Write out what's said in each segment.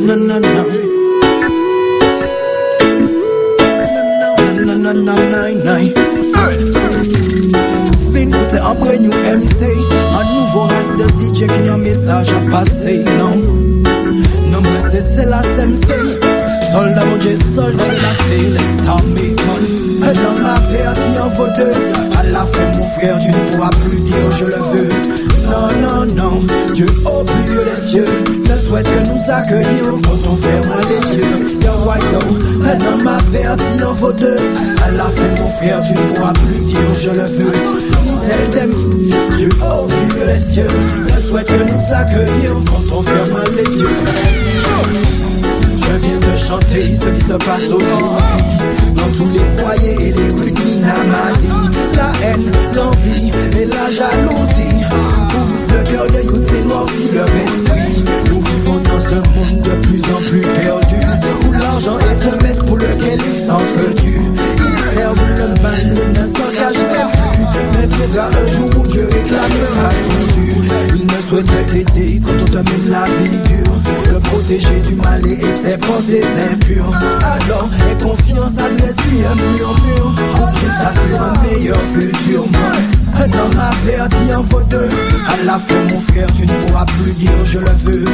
Fin côté un brand new MC, un nouveau race de DJ qui a un message à passer. Non, mais c'est la SMC. Soldat mon Dieu, soldat de la céleste Hamilton. Un homme averti en vaut deux. À la fin mon frère, tu ne pourras plus dire je le veux. Non, Dieu au milieu des cieux ne souhaite que nous accueillir quand on ferme les yeux. Yo, un homme averti en vaut deux. À la fin mon frère, tu ne pourras plus dire je le veux. Tel t'aime, Dieu au milieu des cieux ne souhaite que nous accueillir quand on ferme les yeux. Je viens de chanter ce qui se passe aujourd'hui dans tous les foyers et les rues de Minamadi. La haine, l'envie et la jalousie pourrissent le cœur de toutes ces noircis leur esprit. Nous vivons dans un monde de plus en plus perdu, où l'argent est un maître pour lequel ils s'entretuent. Ils servent le mal et ne s'engagent même plus, mais viendra un jour où Dieu réclamera son dû. Il ne souhaite t'aider quand on te mène la vie dure, le protéger du mal et ses pensées impures. Alors aie confiance, adresse-lui un murmure pour qu'il t'assure un meilleur futur. Un homme averti en vaut deux. À la fin mon frère, tu ne pourras plus dire je le veux.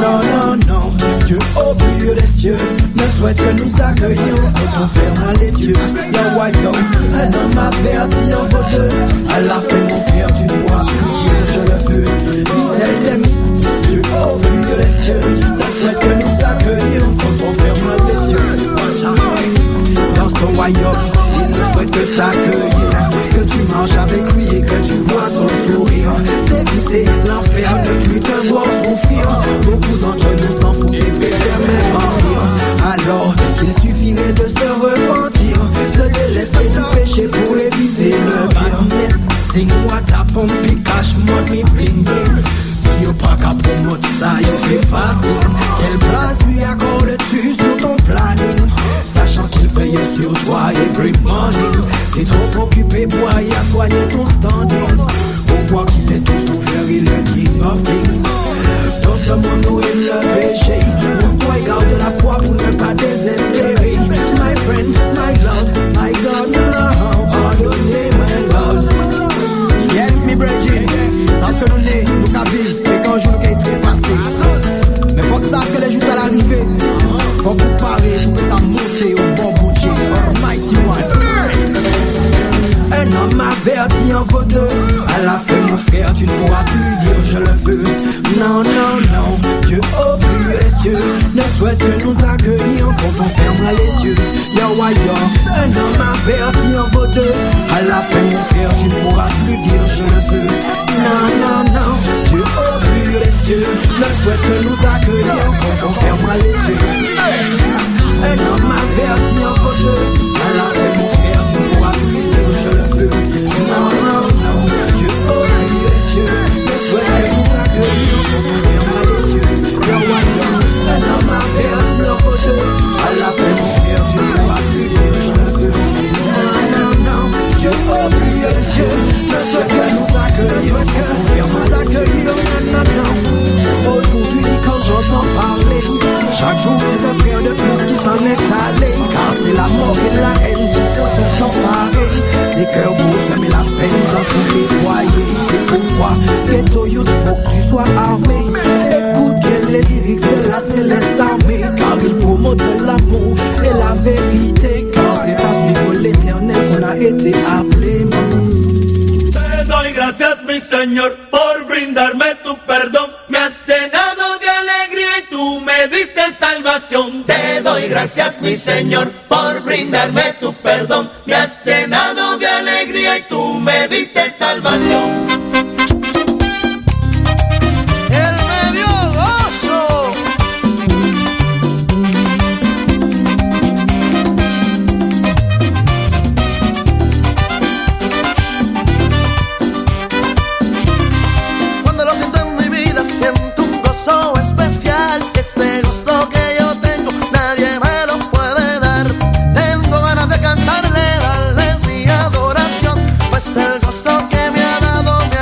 Non, Dieu au milieu des cieux ne souhaite que nous accueillir quand on ferme les yeux. Yo, un homme averti en vaut deux. À la fin mon frère, tu ne pourras plus dire je le veux. Tel t'aime, Dieu au milieu des cieux ne souhaite que nous accueillir quand on ferme les yeux. Dans son royaume, il ne souhaite que t'accueillir, que tu marches avec lui et que tu vois son sourire. D'éviter l'enfer, ne plus te voir souffrir. Beaucoup d'entre nous s'en foutent et préfèrent même en rire. Alors qu'il suffirait de se repentir, se délester du péché pour éviter le pire. Nesting water, pumping cash, money, bling bling. Si y'a pas qu'à promote ça, y'a fait passer. Quelle place lui accordes-tu sur ton planning, sachant qu'il veille sur toi every morning? T'es trop occupé pour aller à soigner ton standing. On voit qu'il est tout ouvert, il est king of kings. Dans ce monde où il le péché, on doit garder la foi pour ne pas désespérer. My friend, my Lord, my God, now, pardonnez my Lord. Yes, me brethren, savent que nous n'est, nous qu'à vivre, et qu'un jour nous qu'à être passé. Mais faut que savent que les jours à l'arrivée, faut que parer, pour que ça monte au bon Dieu, Almighty One. Un homme averti en vaut deux. À la fin mon frère, tu ne pourras plus dire je le veux. Non, Dieu au plus des cieux ne souhaite que nous accueillir quand on ferme les yeux. Yo, un homme averti en vaut deux. À la fin mon frère, tu ne pourras plus dire je le veux. Non, Dieu au plus des cieux ne souhaite que nous accueillir quand on ferme les yeux. Un homme averti en vaut deux. À la fin mon frère, tu ne pourras plus dire je le veux. Non, Dieu au milieu des cieux ne souhaite que nous accueillir quand on ferme les yeux. Un homme averti en vaut deux. À la fin mon frère, tu ne pourras plus dire je le veux. Non, Dieu au milieu des cieux ne souhaite que nous accueillir quand on ferme les yeux. Non. Aujourd'hui quand j'entends parler, chaque jour c'est un frère de plus qui s'en est allé. Car c'est la mort et la haine qui se sont emparés. Des cœurs bougent, mais la peine dans tous les foyers. C'est pourquoi, ghetto youth, faut que tu sois armé. Écoute bien les lyrics de la céleste armée, car ils promotent l'amour et la vérité. Car c'est à suivre l'éternel qu'on a été appelé. Te doy gracias, mi Señor, por brindarme tu perdón. Me has llenado de alegría y tú me diste salvación. Te doy gracias, mi Señor, por brindarme tu perdón. Me has llenado de alegría y tú me diste salvación. Ese gusto que yo tengo, nadie me lo puede dar. Tengo ganas de cantarle, darle mi adoración, pues el gozo que me ha dado me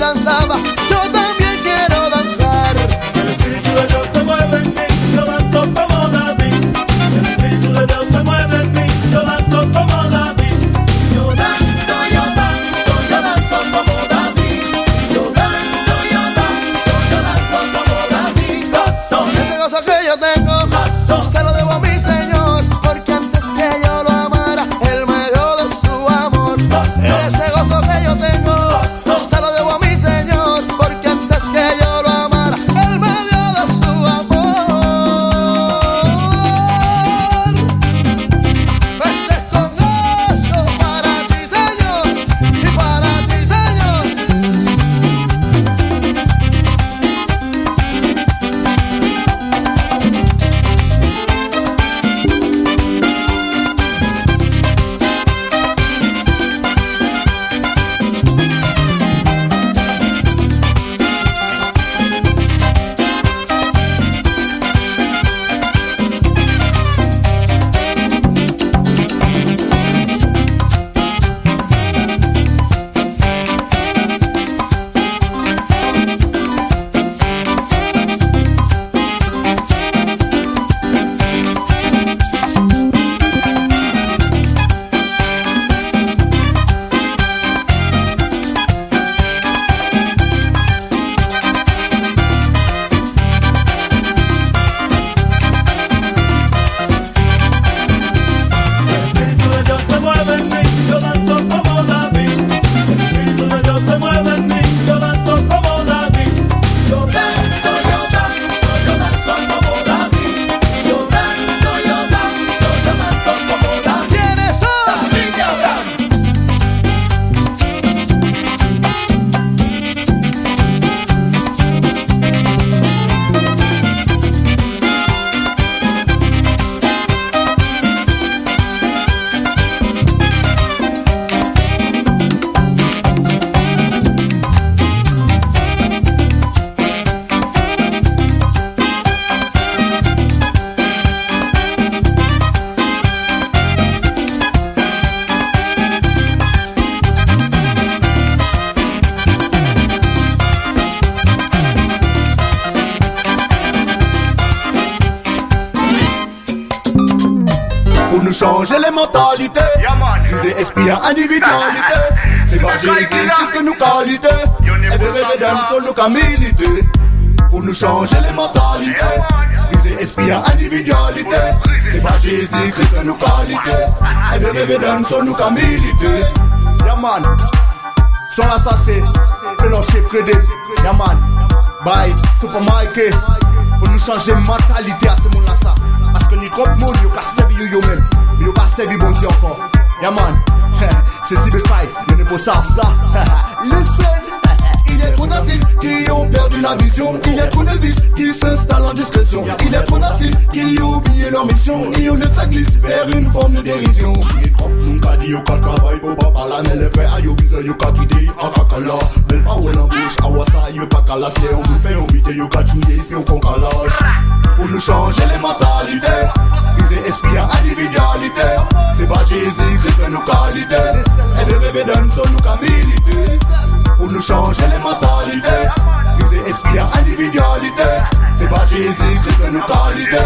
danzaba, yo también quiero danzar. El Espíritu de Dios se mueve en mí, yo danzo como David. El Espíritu de Dios se mueve en mí, yo danzo como David. Yo danzo, yo danzo, yo danzo como David. Yo danzo, yo danzo, yo danzo como David. Gozo. Ese gozo que yo tengo, se lo debo a mi Señor, porque antes que yo lo amara, Él me dio de su amor. Ese gozo que yo tengo, se lo debo a mi Señor, porque antes que yo lo amara, Él me dio de su amor. Este con gozo para ti, Señor, y para ti, Señor. El Espíritu de Dios se mueve en mí, yo danzo como David. El Espíritu de Dios se mueve en mí, yo danzo como David. Yo danzo, yo danzo, yo danzo como David. Yo danzo, yo danzo, yo danzo como David. ¿Quiénes son? David y Abraham. Pour nous changer les mentalités, viser esprit à individualité. C'est pas Jésus-Christ que nous qualité, et de rêver d'un seul nous qu'à militer. Pour nous changer les mentalités, viser esprit à individualité. C'est pas Jésus-Christ que nous qualité, et de rêver d'un seul nous qu'à militer. Yeah man, son assassin, pélanché prédé. Yeah man, bye, Super Mikey. Pour nous changer mentalité à ce monde-là ça. Parce que ni comme monde, yo ka servi yo même. Mais yo ka servi bon Dieu encore. Yeah man, c'est si belle fight, mais ne pas savoir ça. Listen. Il y a trop d'artistes qui ont perdu la vision. Il y a trop de vices qui s'installent en discrétion. Il y a trop d'artistes qui ont oublié leur mission. Et on ça glisse vers une forme de dérision. Il est propre, mon gars dit yo ka travail pour pas parler. Mais les frères a yo bizarre yo ka quitter a kakala. Belle parole en bouche, a wassa yo pas calas. On vous fait un bité yo ka chouiller puis on font calage. Pour nous changer les mentalités, viser esprit à individualité. C'est pas Jésus-Christ que nous qualité, et de rêver d'un seul nous qu'à militer. Pour nous changer les mentalités, viser esprit à individualité. C'est pas Jésus-Christ que nous qualité,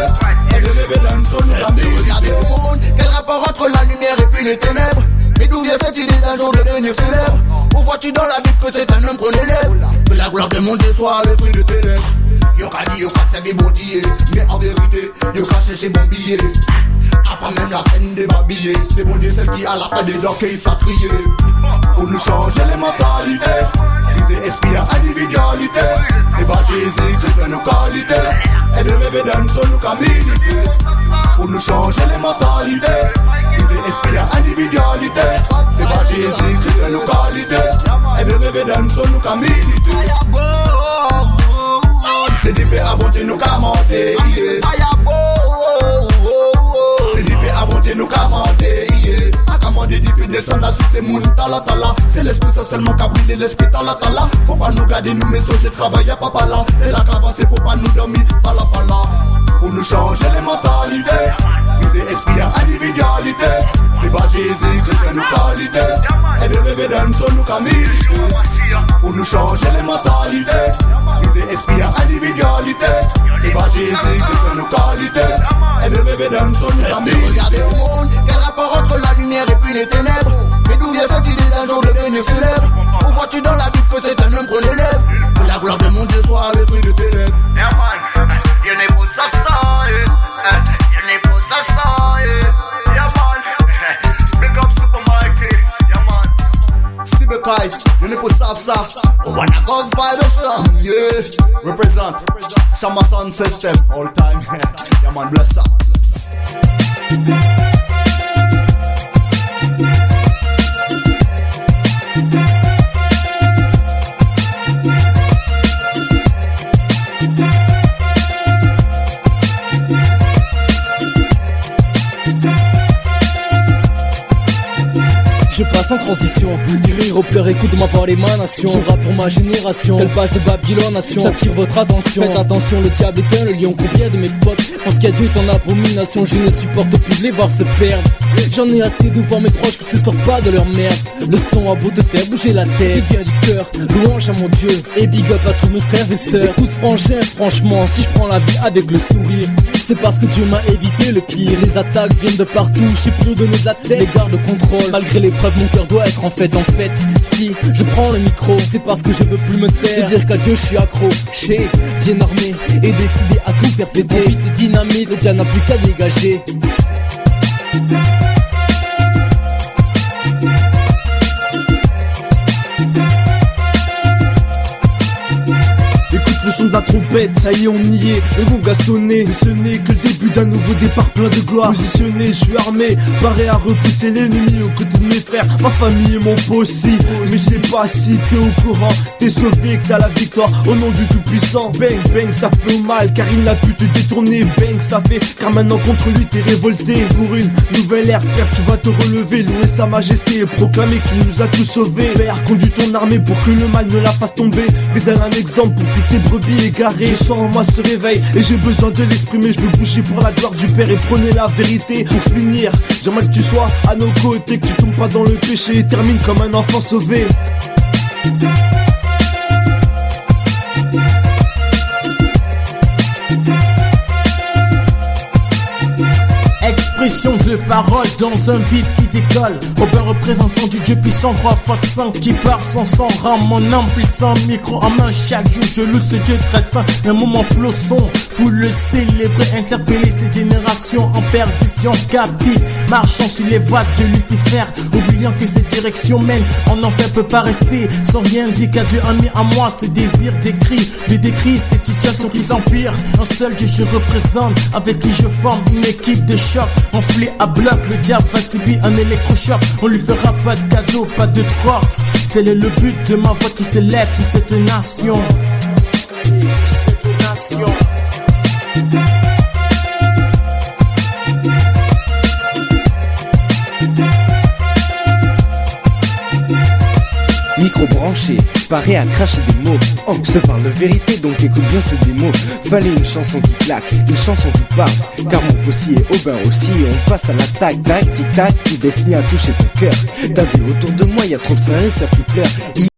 et de rêver d'un seul nous qu'à militer. Regardez au monde, quel rapport entre la lumière et puis les ténèbres? Mais d'où vient cette idée d'un jour de devenir célèbre? Où vois-tu dans la Bible que c'est un homme qu'on élève? Que la gloire de mon Dieu soit le fruit de tes lèvres. Yo ka dit yo ka servi bon Dieu, mais en vérité, yo ka chercher bon billet. A pas même la peine de m'habiller. C'est bon Dieu celle qui a la fin des dents qui s'est trié. Pour nous changer les mentalités, viser esprit à individualité. C'est pas Jésus-Christ que nous qualité, et de rêver d'un seul nous qu'à militer. Pour nous changer les mentalités, viser esprit à individualité. C'est pas Jésus-Christ que nous qualité, et de rêver d'un seul nous qu'à militer. C'est d'y à bon Dieu nous qu'à monter. C'est d'y à bon Dieu nous qu'à monter. A commander d'y faire descendre si c'est moun tala tala. C'est l'esprit ça seulement qu'à brûler l'esprit tala tala. Faut pas nous garder nous mais j'ai travaillé à papa là. Et la cravance faut pas nous dormir pala pala. pour nous changer les mentalités. Viser esprit à individualité. C'est pas Jésus-Christ que nos qualités. Et de révélation nous camilité. Pour nous changer les mentalités. Viser esprit à individualité. C'est pas Jésus-Christ que nos qualités. Et de révélation nous camilité. Regardez au monde, quel rapport entre la lumière et puis les ténèbres. Mais d'où vient cette idée d'un jour de devenir célèbre? Où vois-tu dans la Bible que c'est un homme qu'on élève? Que la gloire de mon Dieu soit le fruit de tes lèvres. Yeah man, you need to stop it. You need to stop it. Yeah man, big up Super Mikey. Yeah man. Sibekai, you need to stop ça. When I goes by the shop, Yeah, represent Shama Sound System all time. Yeah man, bless up. Je passe en transition, du rire au pleur, écoute ma voix l'émanation. Je rappe pour ma génération, elle passe de Babylone nation. J'attire votre attention, faites attention, le diable est un, le lion. Combien de mes potes pensent qu'il y a Dieu est en abomination. Je ne supporte plus de les voir se perdre. J'en ai assez de voir mes proches qui se sortent pas de leur merde. Le son a beau te faire bouger la tête, il vient du cœur, louange à mon Dieu. Et big up à tous mes frères et sœurs. Écoute frangin, franchement, si je prends la vie avec le sourire, c'est parce que Dieu m'a évité le pire. Les attaques viennent de partout, je sais plus où donner de la tête. Les gardes de contrôle, malgré l'épreuve mon cœur doit être en fait. Si je prends le micro, c'est parce que je veux plus me taire. De dire qu'à Dieu je suis accro, j'ai bien armé et décidé à tout faire péter. Vite et dynamite, le n'a plus qu'à dégager. Le son de la trompette, ça y est on y est, le gong a sonné. Et ce n'est que le début d'un nouveau départ plein de gloire. Positionné, je suis armé, paré à repousser l'ennemi aux côtés de mes frères, ma famille et mon pot aussi. Mais je sais pas si t'es au courant, t'es sauvé, que t'as la victoire au nom du tout-puissant. Bang, bang, ça fait mal car il n'a pu te détourner. Bang, ça fait car maintenant contre lui t'es révolté. Pour une nouvelle ère, frère, tu vas te relever, louer sa majesté et proclamer qu'il nous a tous sauvés. Père, conduis ton armée pour que le mal ne la fasse tomber. Fais-elle un exemple pour toutes tes brebis égarées. Je sens en moi ce réveil et j'ai besoin de l'exprimer. Je veux bouger pour la gloire du Père et prôner la vérité. Pour finir, j'aimerais que tu sois à nos côtés, que tu tombes pas dans le péché et termine comme un enfant sauvé. Expression de parole dans un beat qui décolle. Aubin représentant du Dieu puissant 3x5 qui part son sang, rend mon âme puissant. Micro en main chaque jour je loue ce Dieu très saint. Un moment flosson pour le célébrer, interpeller cette génération en perdition captive, marchant sur les voies de Lucifer, oubliant que cette direction mène en enfer peut pas rester sans rien dire qu'à Dieu a mis en moi ce désir d'écrit, de décrire cette situation qui s'empire. Un seul Dieu je représente, avec qui je forme une équipe de choc. Enflé à bloc, le diable va subir un électrochoc. On lui fera pas de cadeau, pas de troc. Tel est le but de ma voix qui s'élève sur cette nation. Sur cette nation. Micro branché, paré à cracher des mots. Oh, je te parle de vérité, donc écoute bien ce démo. Fallait une chanson qui claque, une chanson qui parle. Car mon possi est Aubin aussi. On passe à l'attaque, tac, tic tac, qui destiné à toucher ton cœur. T'as vu autour de moi, y a trop de frères et sœurs qui pleurent.